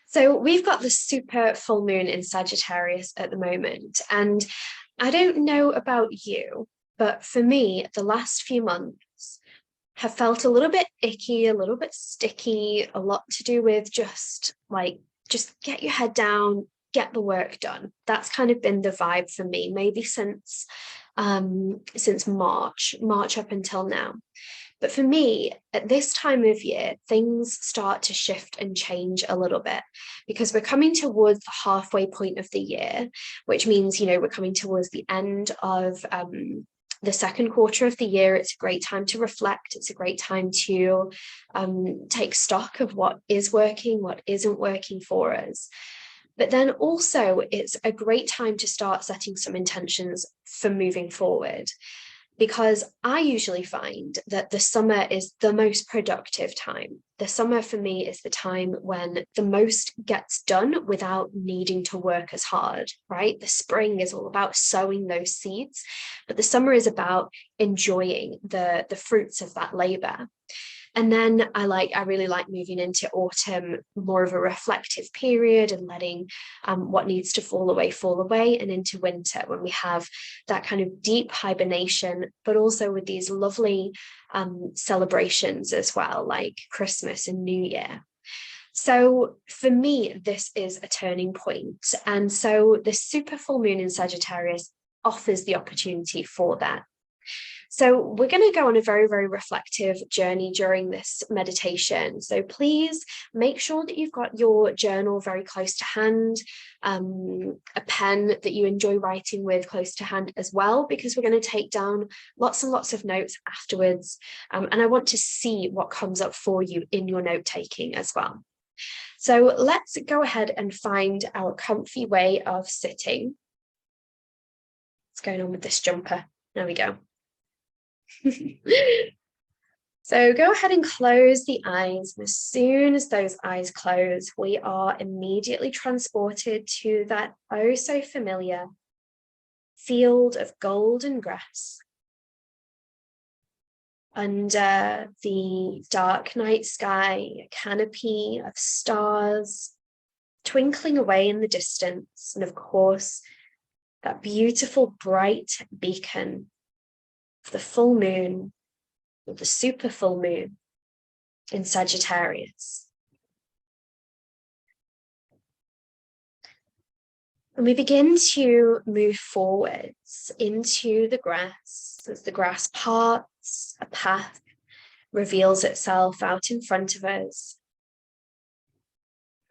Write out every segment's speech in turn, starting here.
So we've got the super full moon in Sagittarius at the moment. And I don't know about you, but for me, the last few months have felt a little bit icky, a little bit sticky, a lot to do with just get your head down, get the work done. That's kind of been the vibe for me, maybe since March up until now. But for me, at this time of year, things start to shift and change a little bit because we're coming towards the halfway point of the year, which means, we're coming towards the end of the second quarter of the year. It's a great time to reflect. It's a great time to take stock of what is working, what isn't working for us. But then also it's a great time to start setting some intentions for moving forward. Because I usually find that the summer is the most productive time. The summer for me is the time when the most gets done without needing to work as hard, right? The spring is all about sowing those seeds, but the summer is about enjoying the fruits of that labor. And then I really like moving into autumn, more of a reflective period, and letting what needs to fall away, and into winter when we have that kind of deep hibernation, but also with these lovely celebrations as well, like Christmas and New Year. So for me, this is a turning point. And so the super full moon in Sagittarius offers the opportunity for that. So we're going to go on a very, very reflective journey during this meditation. So please make sure that you've got your journal very close to hand, a pen that you enjoy writing with close to hand as well, because we're going to take down lots and lots of notes afterwards. And I want to see what comes up for you in your note taking as well. So let's go ahead and find our comfy way of sitting. What's going on with this jumper? There we go. So go ahead and close the eyes. And as soon as those eyes close, we are immediately transported to that oh so familiar field of golden grass. Under the dark night sky, a canopy of stars twinkling away in the distance. And of course, that beautiful bright beacon of the full moon, or the super full moon in Sagittarius. And we begin to move forwards into the grass. As the grass parts, a path reveals itself out in front of us.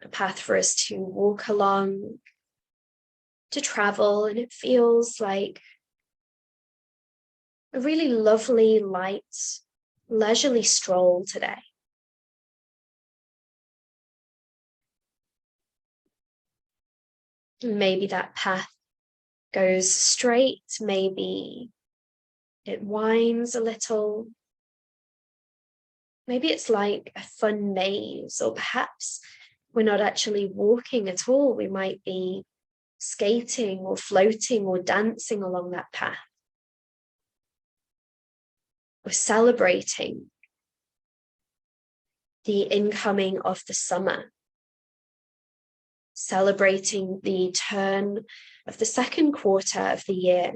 A path for us to walk along, to travel, and it feels like a really lovely, light, leisurely stroll today. Maybe that path goes straight, maybe it winds a little. Maybe it's like a fun maze, or perhaps we're not actually walking at all. We might be skating or floating or dancing along that path. We're celebrating the incoming of the summer, celebrating the turn of the second quarter of the year.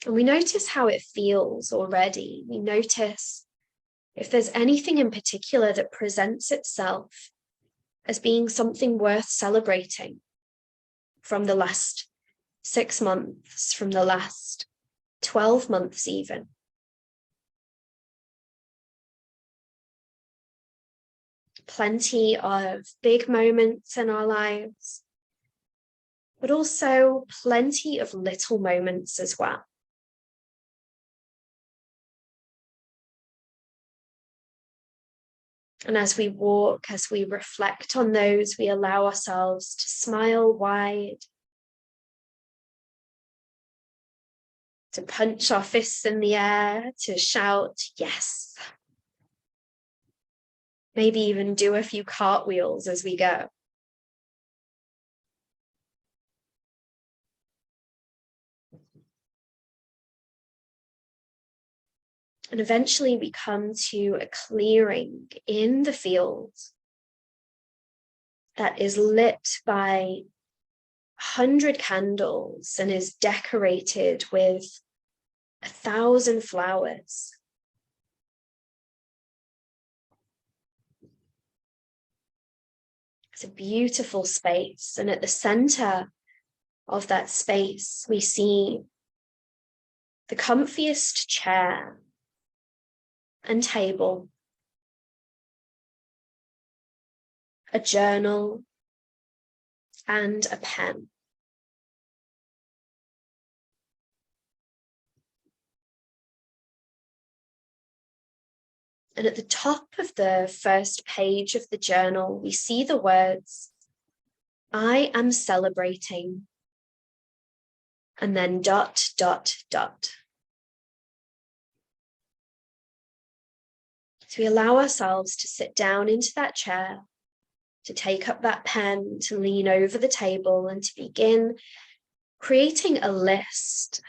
And we notice how it feels already. We notice if there's anything in particular that presents itself as being something worth celebrating from the last 6 months, from the last 12 months even. Plenty of big moments in our lives, but also plenty of little moments as well. And as we walk, as we reflect on those, we allow ourselves to smile wide, to punch our fists in the air, to shout, yes. Maybe even do a few cartwheels as we go. And eventually we come to a clearing in the field that is lit by 100 candles and is decorated with 1,000 flowers. It's a beautiful space, and at the center of that space we see the comfiest chair and table, a journal, and a pen. And at the top of the first page of the journal, we see the words, "I am celebrating," and then ... So we allow ourselves to sit down into that chair, to take up that pen, to lean over the table, and to begin creating a list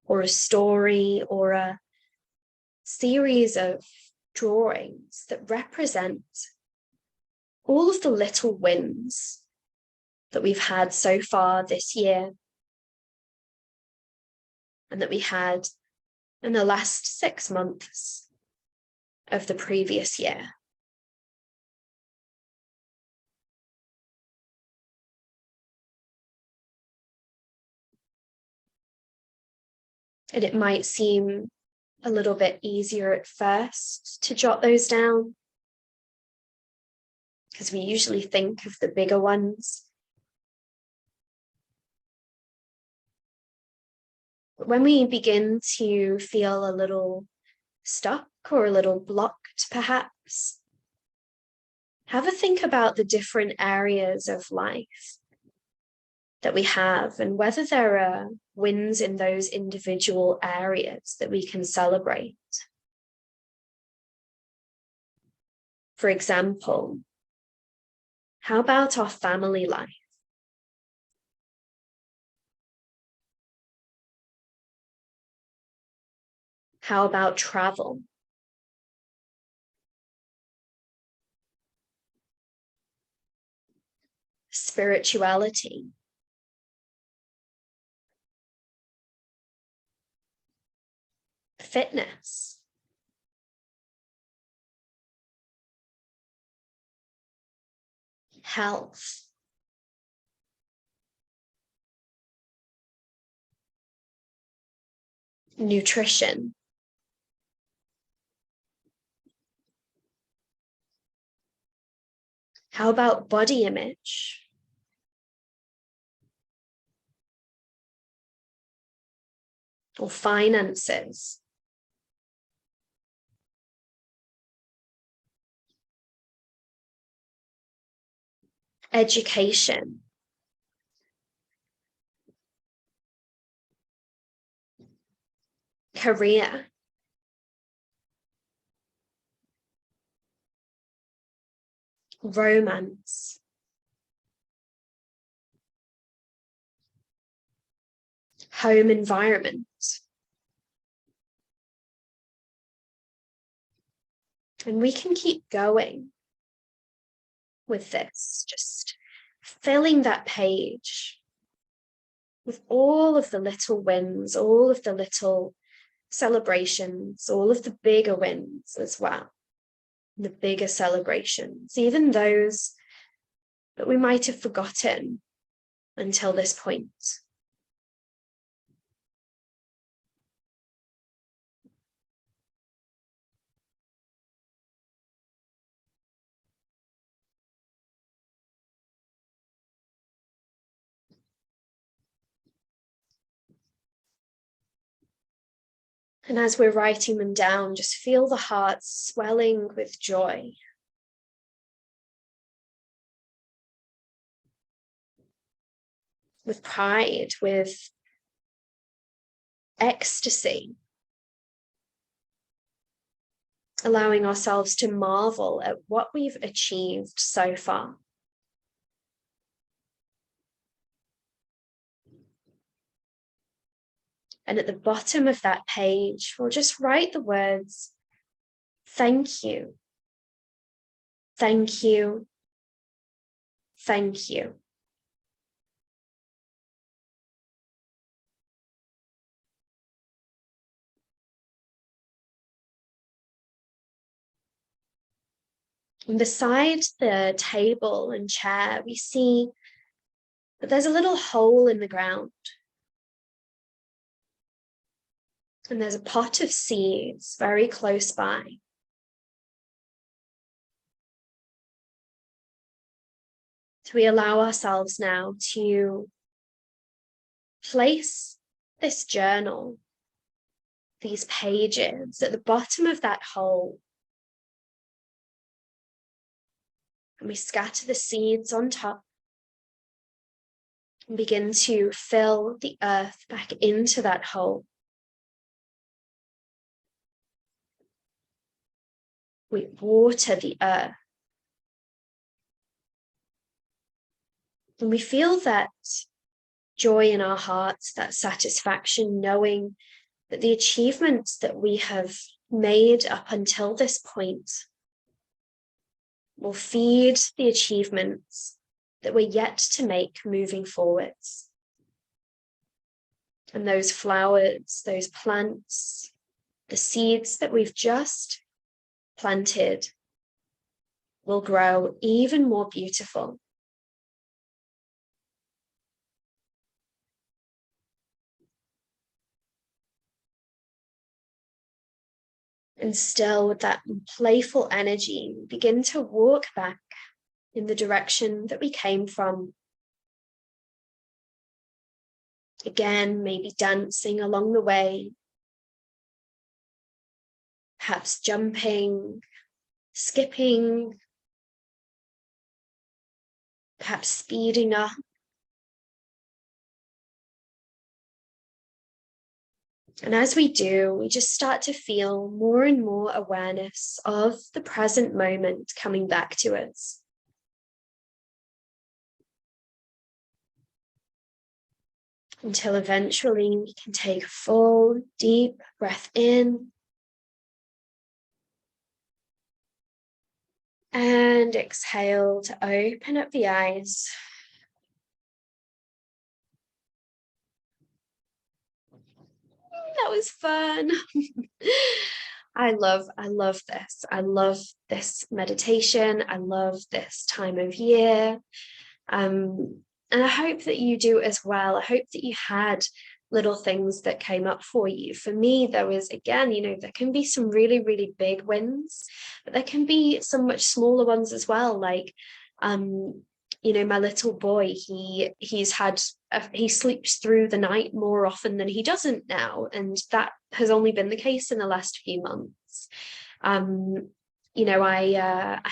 or a story or a series of drawings that represent all of the little wins that we've had so far this year and that we had in the last 6 months of the previous year. And it might seem a little bit easier at first to jot those down, because we usually think of the bigger ones. But when we begin to feel a little stuck or a little blocked, perhaps, have a think about the different areas of life that we have and whether there are wins in those individual areas that we can celebrate. For example, how about our family life? How about travel? Spirituality? Fitness? Health? Nutrition? How about body image? Or finances? Education? Career? Romance? Home environment? And we can keep going with this, just filling that page with all of the little wins, all of the little celebrations, all of the bigger wins as well, the bigger celebrations, even those that we might have forgotten until this point. And as we're writing them down, just feel the heart swelling with joy. With pride, with ecstasy. Allowing ourselves to marvel at what we've achieved so far. And at the bottom of that page, we'll just write the words, thank you, thank you, thank you. And beside the table and chair, we see that there's a little hole in the ground. And there's a pot of seeds very close by. So we allow ourselves now to place this journal, these pages, at the bottom of that hole. And we scatter the seeds on top and begin to fill the earth back into that hole. We water the earth. And we feel that joy in our hearts, that satisfaction, knowing that the achievements that we have made up until this point will feed the achievements that we're yet to make moving forwards. And those flowers, those plants, the seeds that we've just planted will grow even more beautiful. And still, with that playful energy, begin to walk back in the direction that we came from. Again, maybe dancing along the way, perhaps jumping, skipping, perhaps speeding up. And as we do, we just start to feel more and more awareness of the present moment coming back to us. Until eventually we can take a full, deep breath in. And exhale to open up the eyes. That was fun. I love this. I love this meditation. I love this time of year. And I hope that you do as well. I hope that you had little things that came up for you. For me, there was, again, there can be some really, really big wins, but there can be some much smaller ones as well. Like, my little boy, he sleeps through the night more often than he doesn't now. And that has only been the case in the last few months. I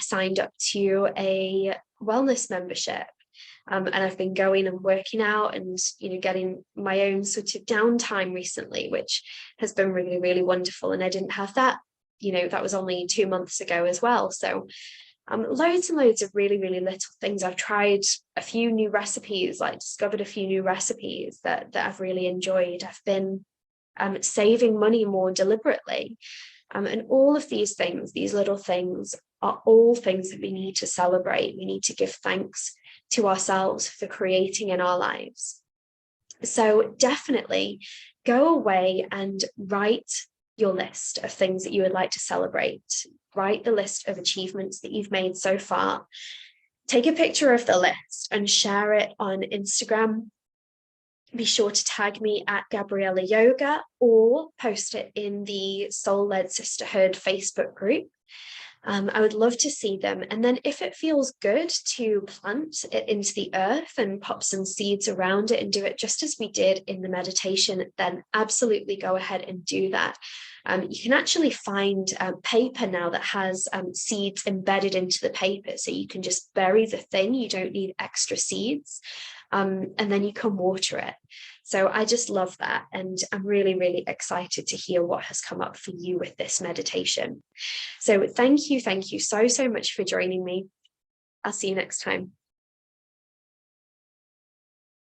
signed up to a wellness membership. And I've been going and working out and, getting my own sort of downtime recently, which has been really, really wonderful. And I didn't have that, that was only 2 months ago as well. So loads and loads of really, really little things. I've tried a few new recipes, discovered a few new recipes that I've really enjoyed. I've been saving money more deliberately. And all of these things, these little things, are all things that we need to celebrate. We need to give thanks to ourselves for creating in our lives. So definitely go away and write your list of things that you would like to celebrate. Write the list of achievements that you've made so far. Take a picture of the list and share it on Instagram. Be sure to tag me at Gabriella Yoga or post it in the Soul-Led Sisterhood Facebook group. I would love to see them. And then if it feels good to plant it into the earth and pop some seeds around it and do it just as we did in the meditation, then absolutely go ahead and do that. You can actually find paper now that has seeds embedded into the paper. So you can just bury the thing. You don't need extra seeds. And then you can water it. So I just love that. And I'm really, really excited to hear what has come up for you with this meditation. So thank you so, so much for joining me. I'll see you next time.